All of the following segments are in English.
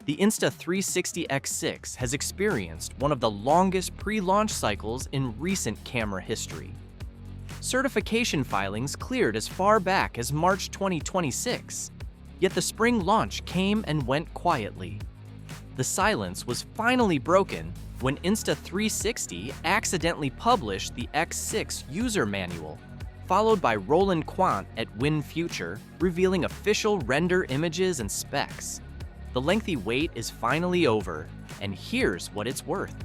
The Insta360 X6 has experienced one of the longest pre-launch cycles in recent camera history. Certification filings cleared as far back as March 2026, yet the spring launch came and went quietly. The silence was finally broken when Insta360 accidentally published the X6 user manual, followed by Roland Quandt at WinFuture revealing official render images and specs. The lengthy wait is finally over, and here's what it's worth.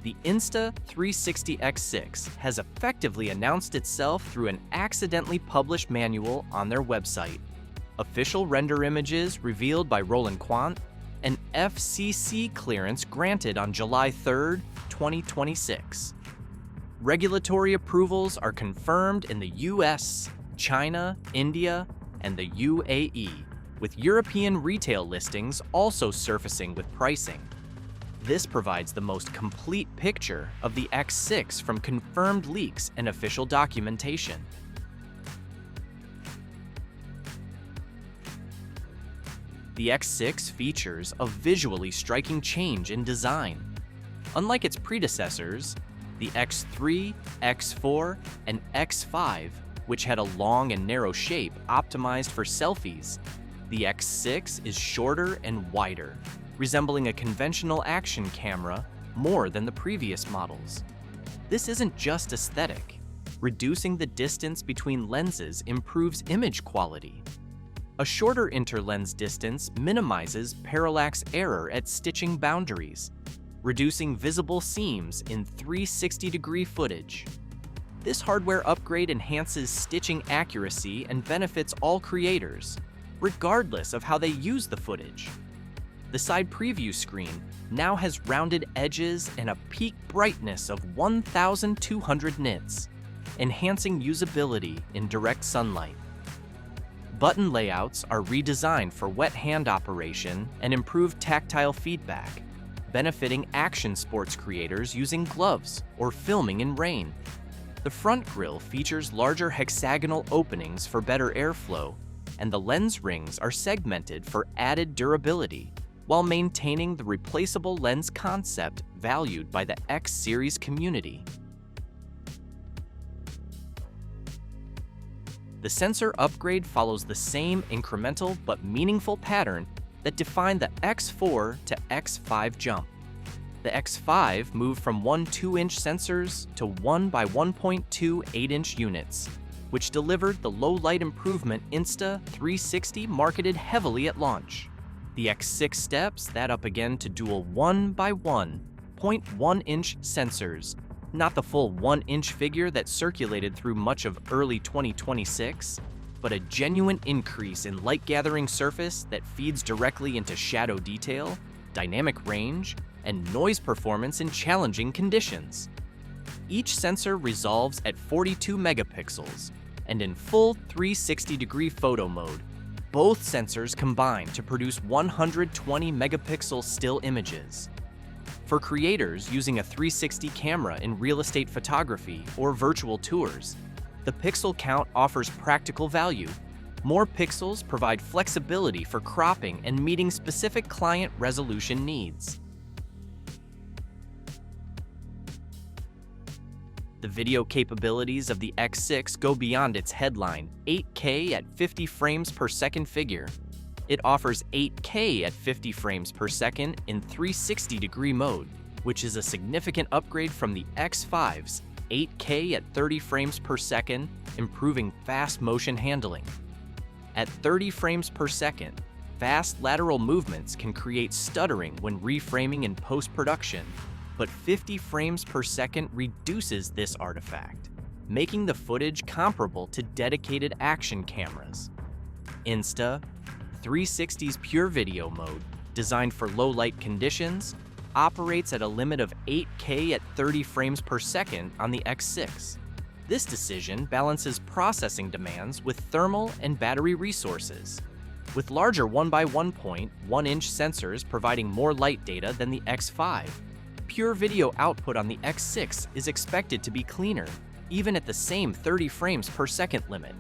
The Insta360 X6 has effectively announced itself through an accidentally published manual on their website, official render images revealed by Roland Quandt, and FCC clearance granted on July 3, 2026. Regulatory approvals are confirmed in the US, China, India, and the UAE, with European retail listings also surfacing with pricing. This provides the most complete picture of the X6 from confirmed leaks and official documentation. The X6 features a visually striking change in design. Unlike its predecessors, the X3, X4, and X5, which had a long and narrow shape optimized for selfies, the X6 is shorter and wider, resembling a conventional action camera more than the previous models. This isn't just aesthetic. Reducing the distance between lenses improves image quality. A shorter interlens distance minimizes parallax error at stitching boundaries, reducing visible seams in 360-degree footage. This hardware upgrade enhances stitching accuracy and benefits all creators, regardless of how they use the footage. The side preview screen now has rounded edges and a peak brightness of 1,200 nits, enhancing usability in direct sunlight. Button layouts are redesigned for wet hand operation and improved tactile feedback, benefiting action sports creators using gloves or filming in rain. The front grille features larger hexagonal openings for better airflow, and the lens rings are segmented for added durability, while maintaining the replaceable lens concept valued by the X series community. The sensor upgrade follows the same incremental but meaningful pattern that defined the X4 to X5 jump. The X5 moved from 1 2-inch sensors to 1 by 1.2 8-inch units, which delivered the low-light improvement Insta360 marketed heavily at launch. The X6 steps that up again to dual 1 by 1.1-inch sensors, not the full 1-inch figure that circulated through much of early 2026, but a genuine increase in light-gathering surface that feeds directly into shadow detail, dynamic range, and noise performance in challenging conditions. Each sensor resolves at 42 megapixels, and in full 360-degree photo mode, both sensors combine to produce 120 megapixel still images. For creators using a 360 camera in real estate photography or virtual tours, the pixel count offers practical value. More pixels provide flexibility for cropping and meeting specific client resolution needs. The video capabilities of the X6 go beyond its headline 8K at 50 frames per second figure. It offers 8K at 50 frames per second in 360-degree mode, which is a significant upgrade from the X5's 8K at 30 frames per second, improving fast motion handling. At 30 frames per second, fast lateral movements can create stuttering when reframing in post-production, but 50 frames per second reduces this artifact, making the footage comparable to dedicated action cameras. Insta360's PureVideo mode, designed for low-light conditions, operates at a limit of 8K at 30 frames per second on the X6. This decision balances processing demands with thermal and battery resources. with larger 1x1.1-inch sensors providing more light data than the X5. PureVideo output on the X6 is expected to be cleaner, even at the same 30 frames per second limit.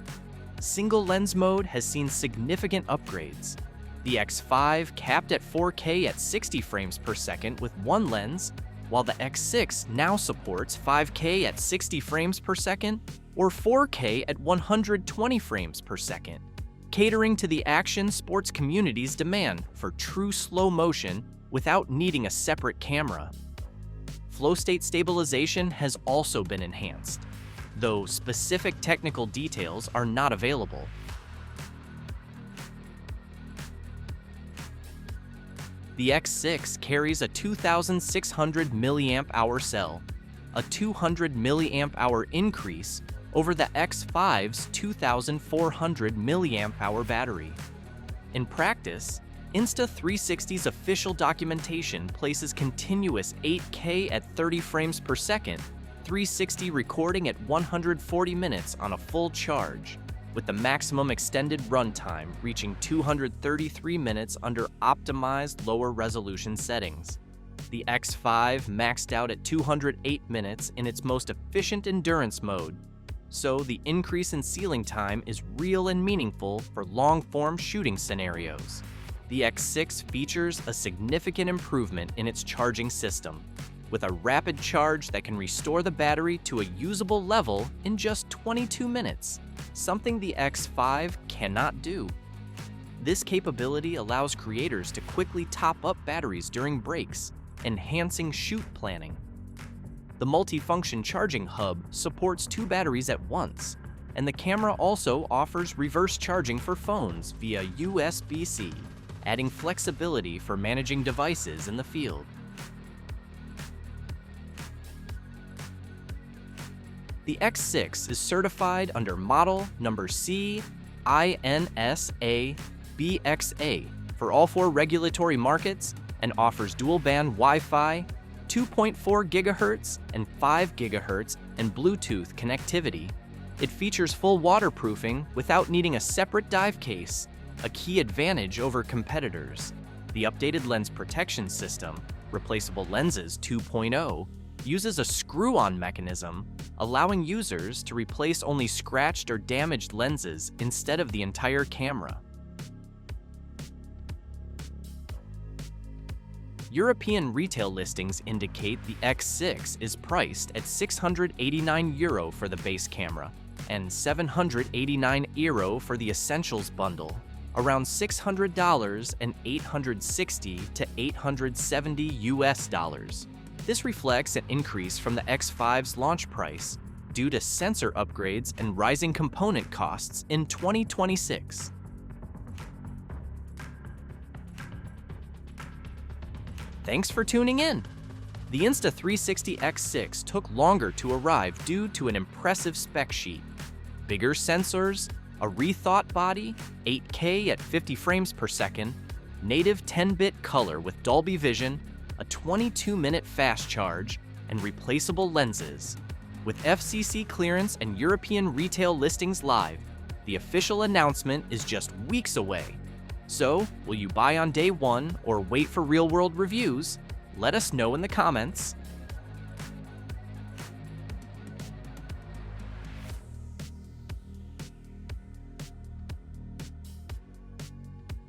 Single lens mode has seen significant upgrades. The X5 capped at 4K at 60 frames per second with one lens, while the X6 now supports 5K at 60 frames per second or 4K at 120 frames per second, catering to the action sports community's demand for true slow motion without needing a separate camera. Flow state stabilization has also been enhanced, though specific technical details are not available. The X6 carries a 2,600 mAh cell, a 200 mAh increase over the X5's 2,400 mAh battery. In practice, Insta360's official documentation places continuous 8K at 30 frames per second, 360 recording at 140 minutes on a full charge, with the maximum extended runtime reaching 233 minutes under optimized lower resolution settings. The X5 maxed out at 208 minutes in its most efficient endurance mode, so the increase in sealing time is real and meaningful for long-form shooting scenarios. The X6 features a significant improvement in its charging system, with a rapid charge that can restore the battery to a usable level in just 22 minutes, something the X5 cannot do. This capability allows creators to quickly top up batteries during breaks, enhancing shoot planning. The multifunction charging hub supports 2 batteries at once, and the camera also offers reverse charging for phones via USB-C, adding flexibility for managing devices in the field. The X6 is certified under model number C-INSA-BXA for all 4 regulatory markets and offers dual-band Wi-Fi, 2.4 GHz and 5 GHz and Bluetooth connectivity. It features full waterproofing without needing a separate dive case, a key advantage over competitors. The updated lens protection system, Replaceable Lenses 2.0, uses a screw-on mechanism, allowing users to replace only scratched or damaged lenses instead of the entire camera. European retail listings indicate the X6 is priced at €689 for the base camera and €789 for the Essentials bundle, around $600 and $860 to $870. This reflects an increase from the X5's launch price due to sensor upgrades and rising component costs in 2026. Thanks for tuning in. The Insta360 X6 took longer to arrive due to an impressive spec sheet, bigger sensors, a rethought body, 8K at 50 frames per second, native 10-bit color with Dolby Vision, a 22-minute fast charge, and replaceable lenses. With FCC clearance and European retail listings live, the official announcement is just weeks away. So, will you buy on day one or wait for real-world reviews? Let us know in the comments.